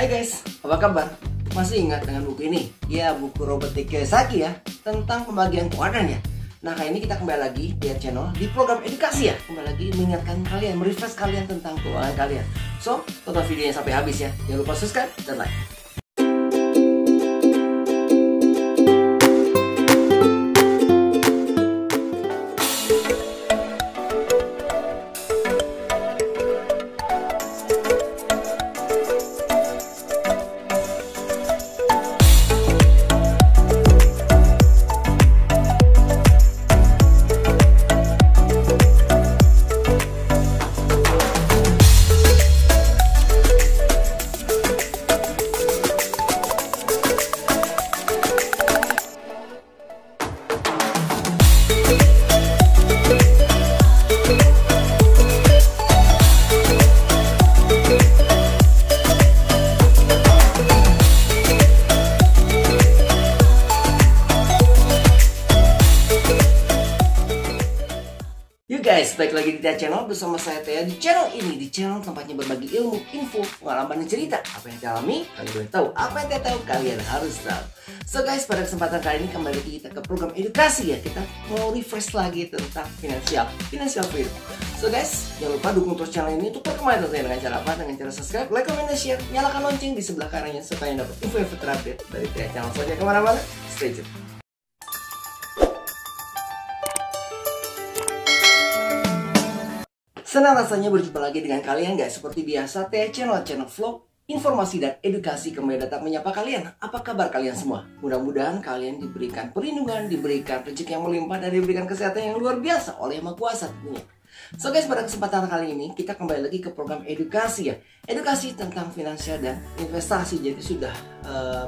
Hai guys, apa kabar? Masih ingat dengan buku ini? Ya, buku Robert T. Kiyosaki ya, tentang pembagian keuangan ya. Nah, kali ini kita kembali lagi di channel di program edukasi ya. Kembali lagi mengingatkan kalian, merefresh kalian tentang keuangan kalian. So, tonton videonya sampai habis ya. Jangan lupa subscribe dan like. Guys, balik lagi di Tia Channel bersama saya Tia. Di channel ini, di channel tempatnya berbagi ilmu, info, pengalaman, dan cerita. Apa yang dialami, kalian boleh tahu. Apa yang Tia tahu, kalian harus tahu. So guys, pada kesempatan kali ini kembali lagi kita ke program edukasi ya. Kita mau refresh lagi tentang financial freedom. So guys, jangan lupa dukung terus channel ini untuk perkembangan tentunya dengan cara apa? Dengan cara subscribe, like, comment, dan share. Nyalakan lonceng di sebelah kanannya supaya dapat info-info terupdate dari Tia Channel. So jangan kemana-mana, stay tune. Senang rasanya berjumpa lagi dengan kalian guys. Seperti biasa, Tia Channel vlog, informasi dan edukasi kembali datang menyapa kalian. Apa kabar kalian semua? Mudah-mudahan kalian diberikan perlindungan, diberikan rezeki yang melimpah, dan diberikan kesehatan yang luar biasa oleh Yang Maha Kuasa tentunya. So guys, pada kesempatan kali ini kita kembali lagi ke program edukasi ya. Edukasi tentang finansial dan investasi. Jadi sudah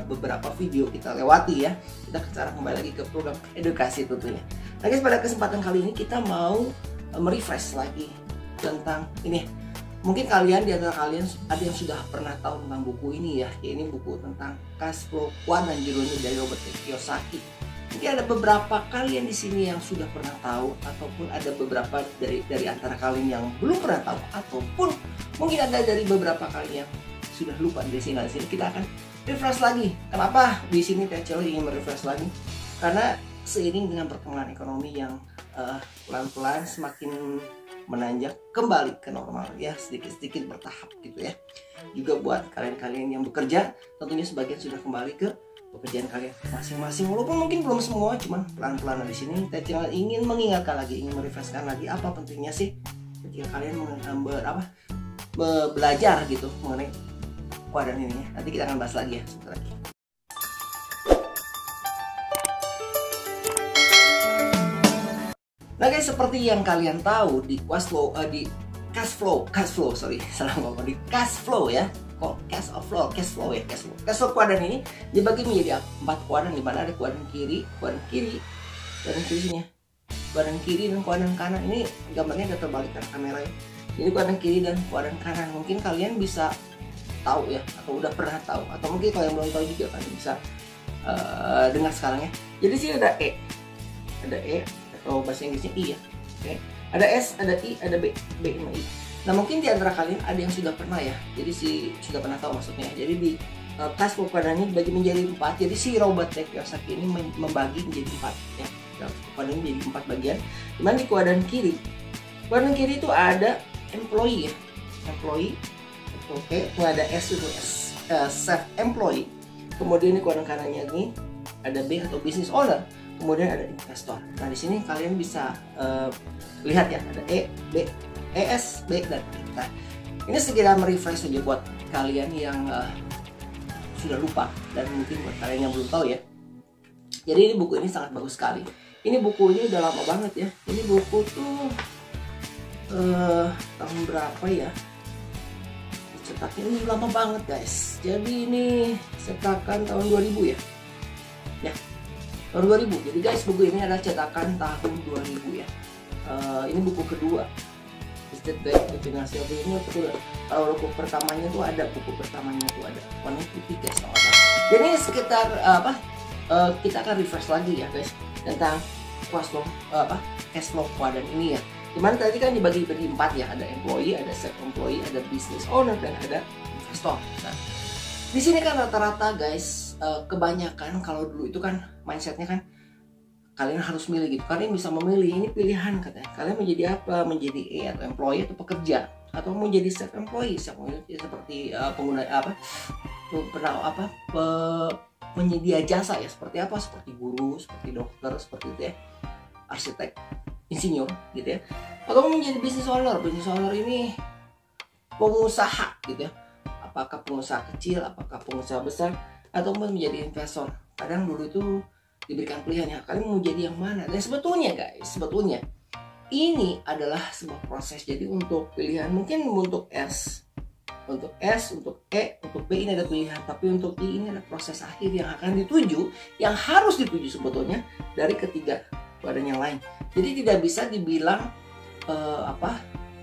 beberapa video kita lewati ya. Kita sekarang kembali lagi ke program edukasi tentunya. Nah guys, pada kesempatan kali ini kita mau merefresh lagi tentang ini. Mungkin kalian di antara kalian ada yang sudah pernah tahu tentang buku ini ya. Ini buku tentang cash flow keuangan judulnya dari Robert T. Kiyosaki. Mungkin ada beberapa kalian di sini yang sudah pernah tahu, ataupun ada beberapa dari antara kalian yang belum pernah tahu, ataupun mungkin ada dari beberapa kalian yang sudah lupa di sini. Kita akan refresh lagi. Kenapa di sini Tia Channel ingin merefresh lagi? Karena seiring dengan perkembangan ekonomi yang pelan-pelan semakin menanjak kembali ke normal ya, sedikit-sedikit bertahap gitu ya. Juga buat kalian-kalian yang bekerja, tentunya sebagian sudah kembali ke pekerjaan kalian masing-masing, walaupun mungkin belum semua, cuman pelan-pelan di sini. Tia Channel ingin mengingatkan lagi, ingin merefreshkan lagi apa pentingnya sih ketika kalian belajar gitu mengenai keuangan ini ya. Nanti kita akan bahas lagi ya sebentar lagi. Nah guys, seperti yang kalian tahu di cash flow ya. Kok cash flow kuadran ini dibagi menjadi 4 kuadran, di mana ada kuadran kiri sini ya. Kuadran kiri dan kuadran kanan. Ini gambarnya udah terbalik kan kamera ya. Jadi kuadran kiri dan kuadran kanan. Mungkin kalian bisa tahu ya, atau udah pernah tahu, atau mungkin kalau yang belum tahu juga kalian bisa dengar sekarang ya. Jadi sini ada E, atau bahasa Inggrisnya I ya. Oke. Ada S, ada I, ada B sama I. Nah mungkin di antara kalian ada yang sudah pernah ya. Jadi sudah pernah tahu maksudnya. Jadi di cash flow kuadrannya dibagi menjadi 4. Jadi si Robert T. Kiyosaki ini membagi menjadi 4 ya. Kuadran menjadi 4 bagian. Dimana di kuadran kiri itu ada employee ya. Employee. Oke, itu ada S itu self employee. Kemudian di kuadran kanannya ini ada B atau business owner. Kemudian ada investor. Nah di sini kalian bisa lihat ya, ada E, B, ES, B, dan I. Nah ini sekedar merefresh saja buat kalian yang sudah lupa, dan mungkin buat kalian yang belum tahu ya. Jadi ini buku ini sangat bagus sekali. Ini buku ini udah lama banget ya. Ini buku tuh tahun berapa ya? Cetaknya ini lama banget guys. Jadi ini cetakan tahun 2000 ya. Ya. Tahun 2000. Jadi guys, buku ini adalah cetakan tahun 2000 ya. Ini buku kedua. State Bank Financial ini kedua. Kalau buku pertamanya tuh ada warna putih guys. Jadi ini sekitar kita akan refresh lagi ya guys tentang cash flow kuadran ini ya. Dimana tadi kan dibagi 4 ya, ada employee, ada self employee, ada business owner, dan ada investor. Nah, Di sini kan rata-rata guys, kebanyakan kalau dulu itu kan mindsetnya kan kalian harus milih gitu. Kalian bisa memilih, ini pilihan katanya. Kalian menjadi apa? Menjadi atau employee atau pekerja, atau menjadi self employee seperti pengguna penyedia jasa ya, seperti apa? Seperti guru, seperti dokter, seperti itu ya, arsitek, insinyur gitu ya. Atau menjadi business owner. Business owner ini pengusaha gitu ya. Apakah pengusaha kecil, apakah pengusaha besar, ataupun menjadi investor. Kadang dulu itu diberikan pilihan ya, kalian mau jadi yang mana. Dan sebetulnya guys, sebetulnya ini adalah sebuah proses. Jadi untuk pilihan mungkin untuk S, untuk E, untuk B ini ada pilihan, tapi untuk I ini ada proses akhir yang akan dituju, yang harus dituju sebetulnya dari ketiga kuadran yang lain. Jadi tidak bisa dibilang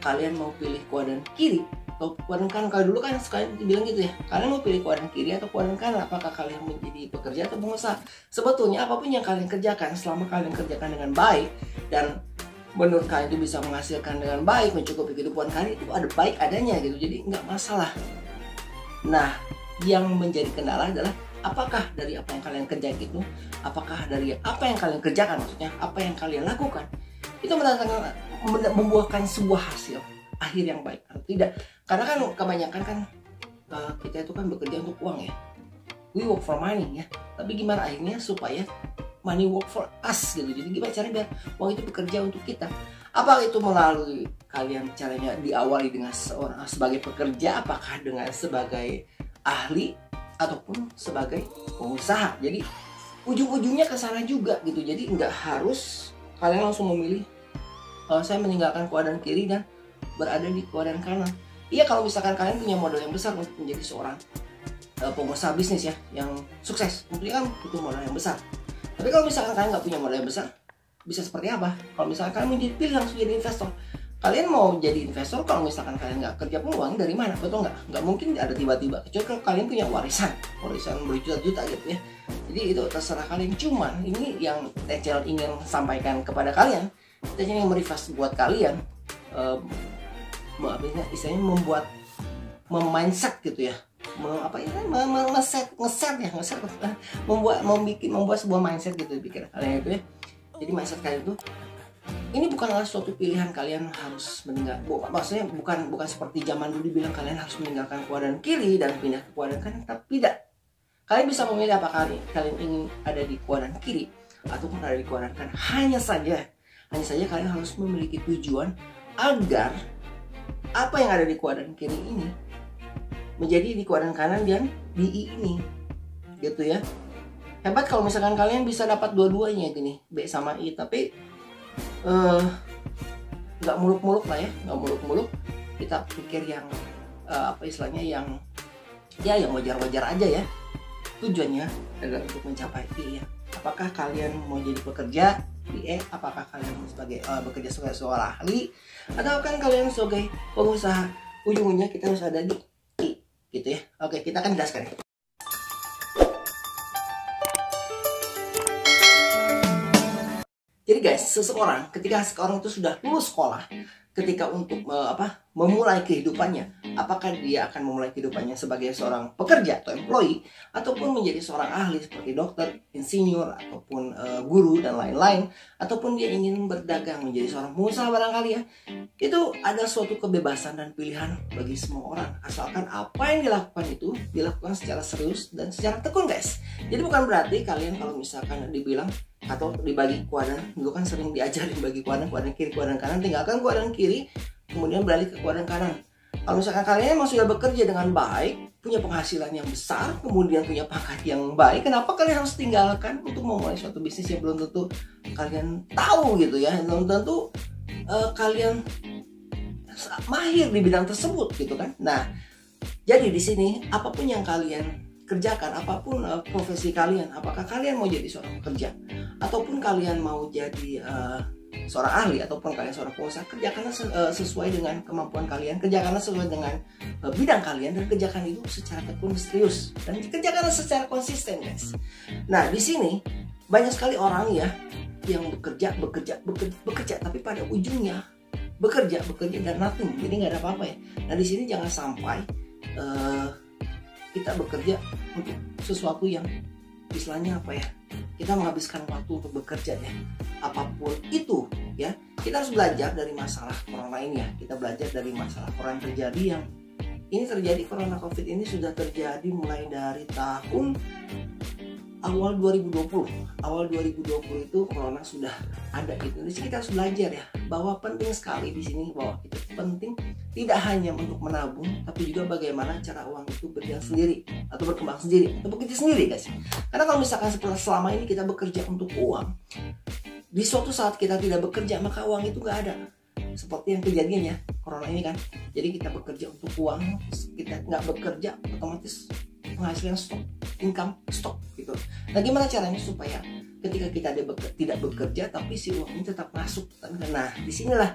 kalian mau pilih kuadran kiri atau kuadran kanan. Kalau dulu kan suka dibilang gitu ya, kalian mau pilih kuadran kiri atau kuadran kanan, apakah kalian menjadi pekerja atau pengusaha. Sebetulnya apapun yang kalian kerjakan, selama kalian kerjakan dengan baik dan menurut kalian itu bisa menghasilkan dengan baik, mencukupi kehidupan kalian, itu ada baik adanya gitu, jadi nggak masalah. Nah, yang menjadi kendala adalah apakah dari apa yang kalian kerjakan itu, apakah dari apa yang kalian kerjakan, maksudnya apa yang kalian lakukan itu membuahkan sebuah hasil akhir yang baik atau tidak. Karena kan kebanyakan kan kita itu kan bekerja untuk uang ya, we work for money ya, tapi gimana akhirnya supaya money work for us gitu. Jadi gimana caranya biar uang itu bekerja untuk kita? Apakah itu melalui kalian caranya diawali dengan sebagai pekerja, apakah dengan sebagai ahli ataupun sebagai pengusaha. Jadi ujung-ujungnya ke sana juga gitu. Jadi nggak harus kalian langsung memilih saya meninggalkan kuadran kiri dan berada di kuadran kanan. Iya, kalau misalkan kalian punya modal yang besar untuk menjadi seorang pengusaha bisnis ya yang sukses, tentunya kan butuh modal yang besar. Tapi kalau misalkan kalian nggak punya modal yang besar, bisa seperti apa? Kalau misalkan kalian menjadi pilih langsung jadi investor, kalian mau jadi investor kalau misalkan kalian nggak kerja pun uang dari mana? Betul nggak? Nggak mungkin ada tiba-tiba. Kecuali kalau kalian punya warisan berjuta-juta gitu ya. Jadi itu terserah kalian. Cuman ini yang Techel ingin sampaikan kepada kalian, Techel yang merefresh buat kalian, istilahnya membuat mindset gitu ya, membuat sebuah mindset gitu di pikiran kalian itu ya. Jadi mindset kalian itu, ini bukanlah suatu pilihan kalian harus meninggal. Maksudnya bukan seperti zaman dulu dibilang kalian harus meninggalkan kuadran kiri dan pindah ke kuadran kanan, tapi tidak. Kalian bisa memilih apakah kalian ingin ada di kuadran kiri ataupun ada di kuadran kanan. Hanya saja kalian harus memiliki tujuan agar apa yang ada di kuadran kiri ini menjadi di kuadran kanan dan di I ini gitu ya. Hebat kalau misalkan kalian bisa dapat dua-duanya gini, B sama I, tapi nggak muluk-muluk lah ya, nggak muluk-muluk. Kita pikir yang istilahnya yang wajar-wajar aja ya. Tujuannya adalah untuk mencapai I ya. Apakah kalian mau jadi pekerja di E, apakah kalian sebagai bekerja sebagai seorang ahli, atau kan kalian sebagai pengusaha. Ujung-ujungnya kita harus ada di I gitu ya. Oke, kita akan jelaskan. Jadi guys, ketika seseorang itu sudah lulus sekolah, ketika untuk memulai kehidupannya, apakah dia akan memulai kehidupannya sebagai seorang pekerja atau employee, ataupun menjadi seorang ahli seperti dokter, insinyur, ataupun guru dan lain-lain, ataupun dia ingin berdagang menjadi seorang pengusaha barangkali ya. Itu ada suatu kebebasan dan pilihan bagi semua orang, asalkan apa yang dilakukan itu dilakukan secara serius dan secara tekun guys. Jadi bukan berarti kalian kalau misalkan dibilang atau dibagi kuadran, dulu kan sering diajarin bagi kuadran kiri, kuadran kanan, tinggalkan kuadran kiri kemudian beralih ke kuadran kanan. Kalau misalkan kalian memang sudah bekerja dengan baik, punya penghasilan yang besar, kemudian punya pangkat yang baik, kenapa kalian harus tinggalkan untuk memulai suatu bisnis yang belum tentu kalian tahu gitu ya, belum tentu kalian mahir di bidang tersebut gitu kan. Nah, jadi di sini apapun yang kalian kerjakan, apapun profesi kalian, apakah kalian mau jadi seorang pekerja ataupun kalian mau jadi seorang ahli ataupun kalian seorang pengusaha, kerjakanlah sesuai dengan kemampuan kalian, kerjakanlah sesuai dengan bidang kalian, dan kerjakan itu secara tekun, serius, dan kerjakanlah secara konsisten guys. Nah, di sini banyak sekali orang ya yang bekerja tapi pada ujungnya bekerja dan nothing, jadi nggak ada apa-apa ya. Nah, di sini jangan sampai kita bekerja untuk sesuatu yang istilahnya apa ya, kita menghabiskan waktu untuk bekerja ya, apapun itu ya. Kita harus belajar dari masalah corona ini ya, kita belajar dari masalah corona yang terjadi, yang ini terjadi, corona covid ini sudah terjadi mulai dari tahun awal 2020 itu corona sudah ada gitu. Jadi kita harus belajar ya, bahwa penting sekali di sini, bahwa itu penting tidak hanya untuk menabung, tapi juga bagaimana cara uang itu berjalan sendiri atau berkembang sendiri atau bekerja sendiri guys. Karena kalau misalkan selama ini kita bekerja untuk uang, di suatu saat kita tidak bekerja maka uang itu nggak ada. Seperti yang kejadiannya corona ini kan. Jadi kita bekerja untuk uang, kita nggak bekerja, otomatis penghasilan stop, income stop gitu. Nah gimana caranya supaya ketika kita tidak bekerja tapi si uang ini tetap masuk? Nah disinilah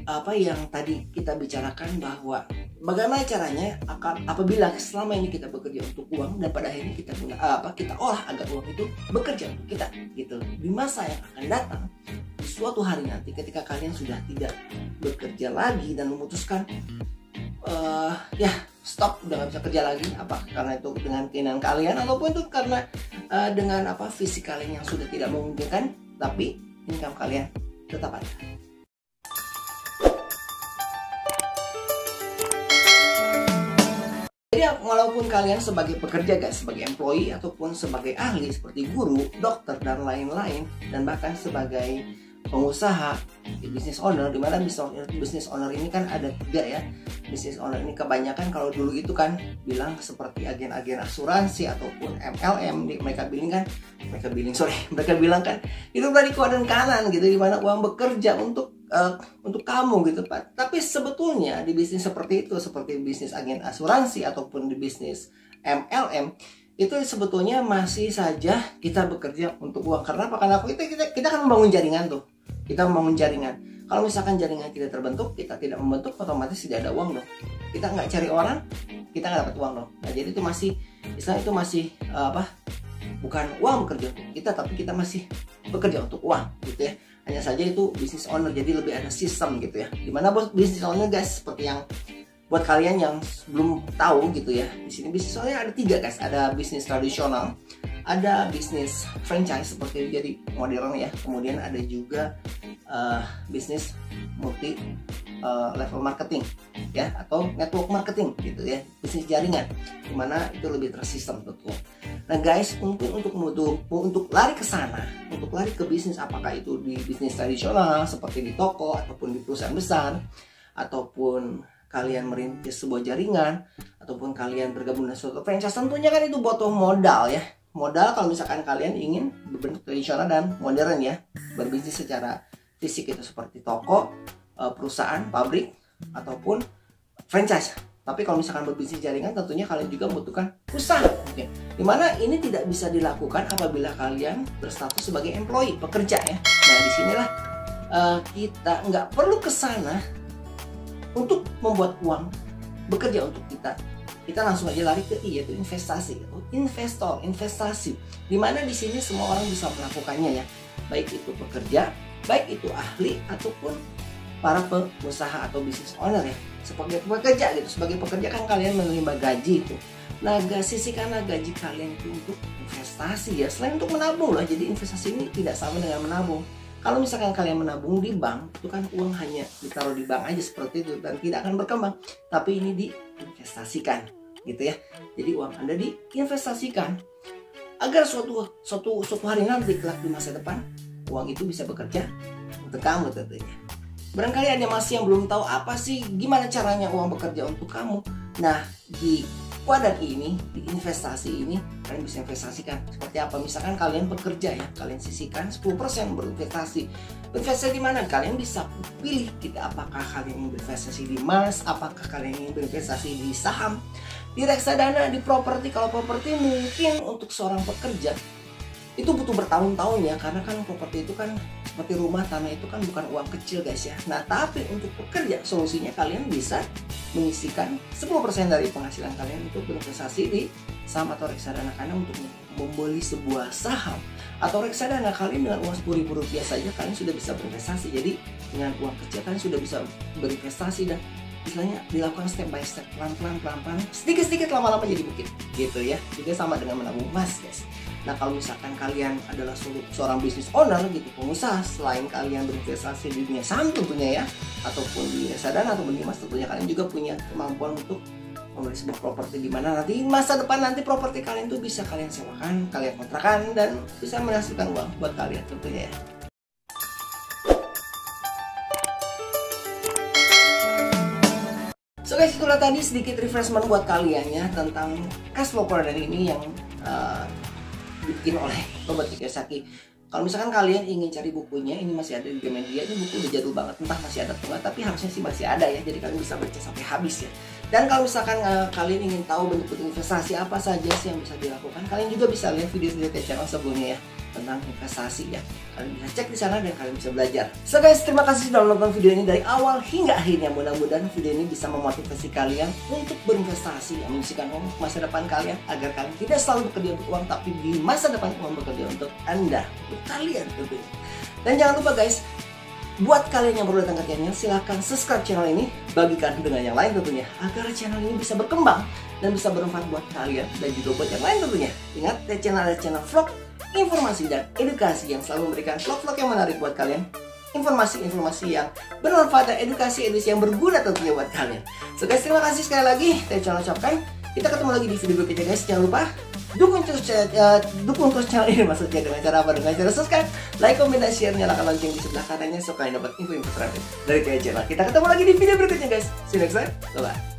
apa yang tadi kita bicarakan, bahwa bagaimana caranya apabila selama ini kita bekerja untuk uang dan pada akhirnya kita olah agar uang itu bekerja untuk kita gitu. Di masa yang akan datang, di suatu hari nanti ketika kalian sudah tidak bekerja lagi dan memutuskan ya stop, udah gak bisa kerja lagi, apa karena itu dengan keinginan kalian ataupun itu karena dengan fisik kalian yang sudah tidak memungkinkan, tapi income kalian tetap ada. Jadi walaupun kalian sebagai pekerja guys, sebagai employee ataupun sebagai ahli seperti guru, dokter dan lain-lain, dan bahkan sebagai pengusaha, business owner, dimana business owner ini kan ada 3 ya. Business owner ini kebanyakan kalau dulu itu kan bilang seperti agen-agen asuransi ataupun MLM, mereka bilang kan itu dari kiri dan kanan gitu, dimana uang bekerja untuk kamu gitu Pak. Tapi sebetulnya di bisnis seperti itu, seperti bisnis agen asuransi ataupun di bisnis MLM, itu sebetulnya masih saja kita bekerja untuk uang. Karena apa? Karena kita akan membangun jaringan tuh. Kita membangun jaringan. Kalau misalkan jaringan tidak terbentuk, kita tidak membentuk, otomatis tidak ada uang dong. Kita nggak cari orang, kita nggak dapat uang dong. Nah jadi itu masih, istilah itu masih bukan uang bekerja untuk kita, tapi kita masih bekerja untuk uang gitu ya. Hanya saja itu business owner, jadi lebih ada sistem gitu ya. Dimana bos business owner guys, seperti yang buat kalian yang belum tahu gitu ya, di sini bisnis owner ada 3 guys. Ada bisnis tradisional, ada bisnis franchise seperti jadi modern ya, kemudian ada juga bisnis multi level marketing ya, atau network marketing gitu ya, bisnis jaringan, dimana itu lebih tersistem tentu. Nah guys, untuk lari ke sana, untuk lari ke bisnis, apakah itu di bisnis tradisional seperti di toko ataupun di perusahaan besar, ataupun kalian merintis sebuah jaringan, ataupun kalian bergabung dengan suatu franchise, tentunya kan itu butuh modal ya. Modal kalau misalkan kalian ingin berbentuk tradisional dan modern ya, berbisnis secara fisik itu seperti toko, perusahaan, pabrik, ataupun franchise. Tapi kalau misalkan berbisnis jaringan, tentunya kalian juga membutuhkan usaha, dimana ini tidak bisa dilakukan apabila kalian berstatus sebagai employee, pekerja ya. Nah disinilah kita nggak perlu ke sana untuk membuat uang, bekerja untuk kita. Kita langsung aja lari ke yaitu investasi, investasi. Dimana di sini semua orang bisa melakukannya ya, baik itu pekerja, baik itu ahli ataupun para pengusaha atau business owner ya. Sebagai pekerja gitu, sebagai pekerja kan kalian menerima gaji itu. Nah, sisihkanlah gaji kalian itu untuk investasi ya, selain untuk menabung lah. Jadi investasi ini tidak sama dengan menabung. Kalau misalkan kalian menabung di bank, itu kan uang hanya ditaruh di bank aja seperti itu dan tidak akan berkembang. Tapi ini diinvestasikan gitu ya. Jadi uang Anda diinvestasikan agar suatu hari nanti kelak di masa depan uang itu bisa bekerja untuk kamu tentunya. Barangkali ada masih yang belum tahu apa sih gimana caranya uang bekerja untuk kamu. Nah, di kuadran ini, di investasi ini, kalian bisa investasikan seperti apa? Misalkan kalian bekerja ya, kalian sisihkan 10% berinvestasi. Investasi di mana? Kalian bisa pilih kita, apakah kalian ingin berinvestasi di emas, apakah kalian ingin berinvestasi di saham, di reksadana, di properti. Kalau properti mungkin untuk seorang pekerja itu butuh bertahun-tahun ya, karena kan properti itu kan seperti rumah, tanah itu kan bukan uang kecil guys ya. Nah tapi untuk pekerja, solusinya kalian bisa menyisihkan 10% dari penghasilan kalian untuk berinvestasi di saham atau reksadana. Karena untuk membeli sebuah saham atau reksadana, kalian dengan uang Rp10.000 saja kalian sudah bisa berinvestasi. Jadi dengan uang kecil kalian sudah bisa berinvestasi dan istilahnya dilakukan step by step, pelan-pelan, sedikit-sedikit, lama-lama jadi bukit gitu ya. Juga sama dengan menabung emas guys. Nah kalau misalkan kalian adalah seorang business owner gitu, pengusaha, selain kalian berinvestasi di dunia saham tentunya ya, ataupun di reksadana ataupun di emas, tentunya kalian juga punya kemampuan untuk membeli sebuah properti di mana nanti masa depan nanti properti kalian tuh bisa kalian sewakan, kalian kontrakan, dan bisa menghasilkan uang buat kalian tentunya ya. So guys, itulah tadi sedikit refreshment buat kalian ya tentang cash flow corner ini yang dibikin oleh Robert Kiyosaki. Kalau misalkan kalian ingin cari bukunya, ini masih ada di Gramedia. Ini buku udah jadul banget, entah masih ada atau enggak, tapi harusnya sih masih ada ya. Jadi kalian bisa baca sampai habis ya. Dan kalau misalkan kalian ingin tahu bentuk-bentuk investasi apa saja sih yang bisa dilakukan, kalian juga bisa lihat video-video channel sebelumnya ya tentang investasi ya. Kalian bisa cek di sana dan kalian bisa belajar. So guys, terima kasih sudah menonton video ini dari awal hingga akhirnya. Mudah-mudahan video ini bisa memotivasi kalian untuk berinvestasi, menyisihkan uang untuk masa depan kalian, agar kalian tidak selalu bekerja untuk uang, tapi di masa depan uang bekerja untuk Anda, untuk kalian tentunya. Dan jangan lupa guys, buat kalian yang baru datang ke channel, silahkan subscribe channel ini, bagikan dengan yang lain tentunya, agar channel ini bisa berkembang dan bisa bermanfaat buat kalian dan juga buat yang lain tentunya. Ingat, channel ada channel vlog, informasi dan edukasi yang selalu memberikan vlog-vlog yang menarik buat kalian, informasi-informasi yang bermanfaat dan edukasi yang berguna tentunya buat kalian. So guys, terima kasih sekali lagi. Saya channel ucapkan, kita ketemu lagi di video berikutnya guys. Jangan lupa dukung terus channel ini, maksudnya dengan cara apa? Dengan cara subscribe, like, comment, dan share, nyalakan lonceng di sebelah kanannya supaya kalian dapat info-info terupdate dari channel. Kita ketemu lagi di video berikutnya guys. See you next time. Bye bye.